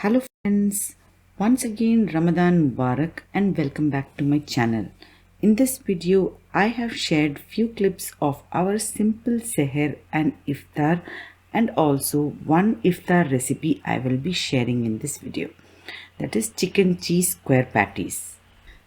Hello friends, once again Ramadan Mubarak and welcome back to my channel. In this video, I have shared few clips of our simple Sehri and Iftar and also one Iftar recipe I will be sharing in this video. That is chicken cheese square patties.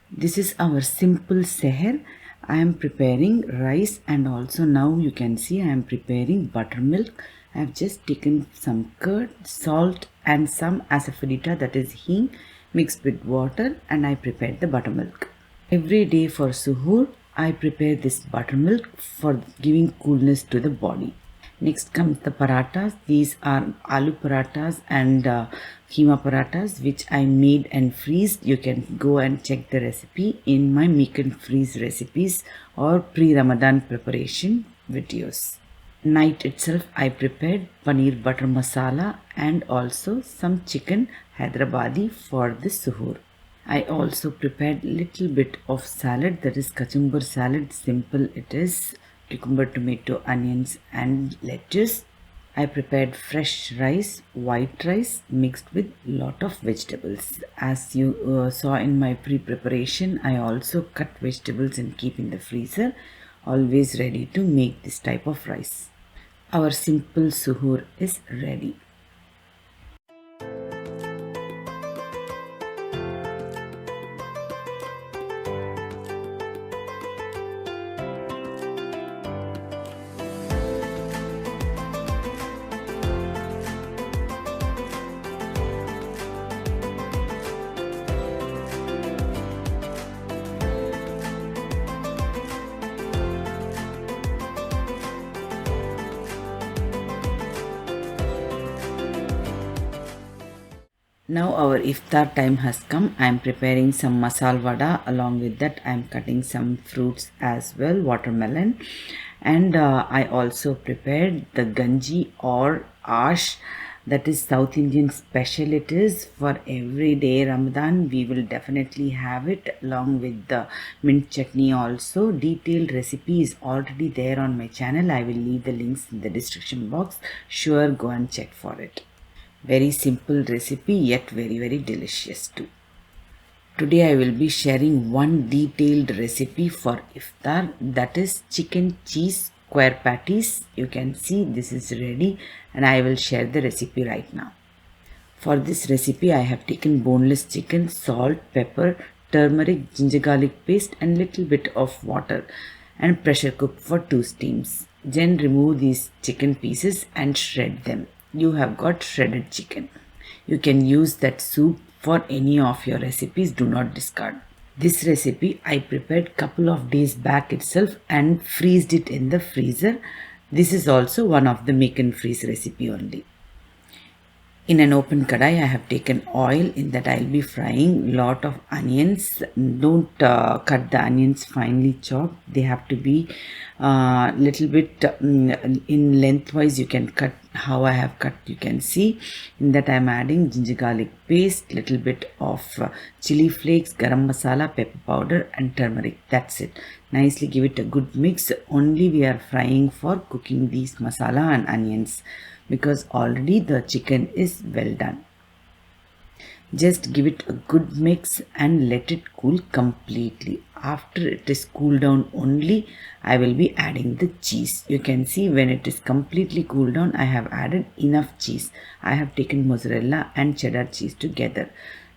This is our simple Sehri. I am preparing rice and also now you can see I am preparing buttermilk. I have just taken some curd, salt and some asafoetida, that is hing, mixed with water, and I prepared the buttermilk. Every day for suhoor, I prepare this buttermilk for giving coolness to the body. Next comes the parathas. These are aloo parathas and keema parathas which I made and freezed. You can go and check the recipe in my make and freeze recipes or pre-Ramadan preparation videos. Night itself I prepared paneer butter masala and also some chicken Hyderabadi for the suhoor. I also prepared little bit of salad, that is kachumbar salad. Simple it is, cucumber, tomato, onions and lettuce. I prepared fresh rice, white rice mixed with lot of vegetables. As you saw in my pre-preparation, I also cut vegetables and keep in the freezer, always ready to make this type of rice. Our simple suhoor is ready. Now our iftar time has come. I am preparing some masal vada. Along with that I am cutting some fruits as well, watermelon, and I also prepared the Ganji or ash, that is South Indian special. It is for every day Ramadan. We will definitely have it along with the mint chutney also. Detailed recipe is already there on my channel. I will leave the links in the description box. Sure, go and check for it. Very simple recipe yet very delicious too. Today I will be sharing one detailed recipe for iftar, that is chicken cheese square patties. You can see this is ready and I will share the recipe right now. For this recipe I have taken boneless chicken, salt, pepper, turmeric, ginger garlic paste and little bit of water and pressure cook for 2 steams. Then remove these chicken pieces and shred them. You have got shredded chicken. You can use that soup for any of your recipes. Do not discard. This recipe I prepared couple of days back itself and freezed it in the freezer. This is also one of the make and freeze recipe only. In an open kadai I have taken oil. In that I will be frying lot of onions. Don't cut the onions finely chopped. They have to be little bit in lengthwise. You can cut how I have cut, you can see. In that I am adding ginger garlic paste, little bit of chili flakes, garam masala, pepper powder and turmeric. That's it. Nicely give it a good mix. Only we are frying for cooking these masala and onions because already the chicken is well done. Just give it a good mix and let it cool completely. After it is cooled down only, I will be adding the cheese. You can see when it is completely cooled down, I have added enough cheese. I have taken mozzarella and cheddar cheese together.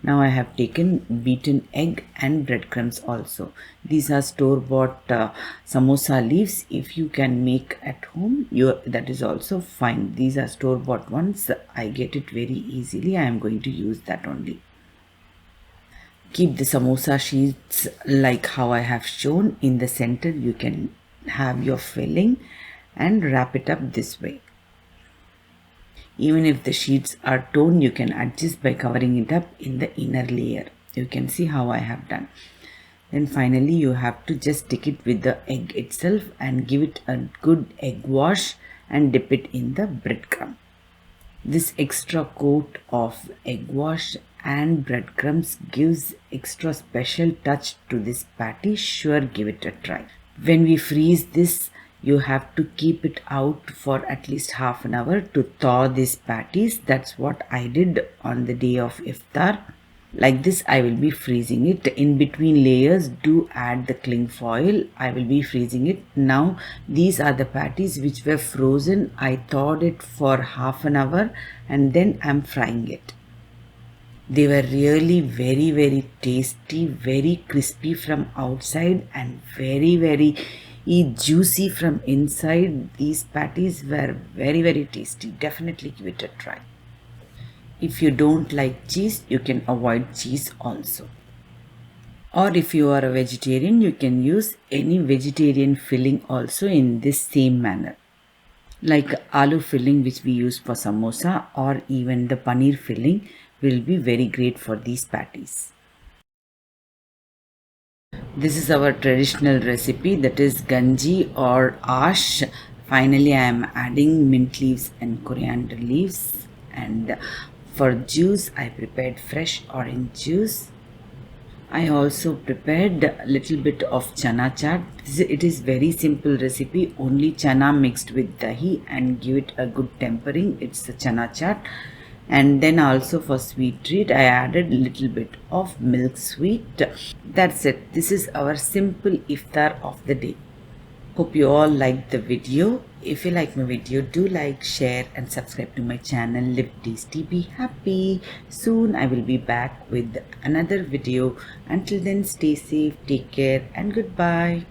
Now I have taken beaten egg and breadcrumbs also. These are store-bought samosa leaves. If you can make at home, that is also fine. These are store-bought ones. I get it very easily. I am going to use that only. Keep the samosa sheets like how I have shown. In the center you can have your filling and wrap it up this way. Even if the sheets are torn, you can adjust by covering it up in the inner layer. You can see how I have done. Then finally you have to just stick it with the egg itself and give it a good egg wash and dip it in the breadcrumb. This extra coat of egg wash and breadcrumbs gives extra special touch to this patty. Sure, give it a try. When we freeze this, you have to keep it out for at least half an hour to thaw these patties. That's what I did on the day of iftar. Like this, I will be freezing it. In between layers, do add the cling foil. I will be freezing it. Now, these are the patties which were frozen. I thawed it for half an hour and then I'm frying it. They were really very tasty, very crispy from outside and very juicy from inside. These patties were very tasty. Definitely give it a try. If you don't like cheese, you can avoid cheese also. Or if you are a vegetarian, you can use any vegetarian filling also in this same manner. Like aloo filling which we use for samosa, or even the paneer filling will be very great for these patties. This is our traditional recipe, that is Ganji or ash. Finally, I am adding mint leaves and coriander leaves. And for juice, I prepared fresh orange juice. I also prepared a little bit of chana chaat. It is very simple recipe, only chana mixed with dahi and give it a good tempering. It's the chana chaat. And then also for sweet treat, I added a little bit of milk sweet. That's it. This is our simple iftar of the day. Hope you all liked the video. If you like my video, do like, share and subscribe to my channel. Live tasty, be happy. Soon I will be back with another video. Until then, stay safe, take care and goodbye.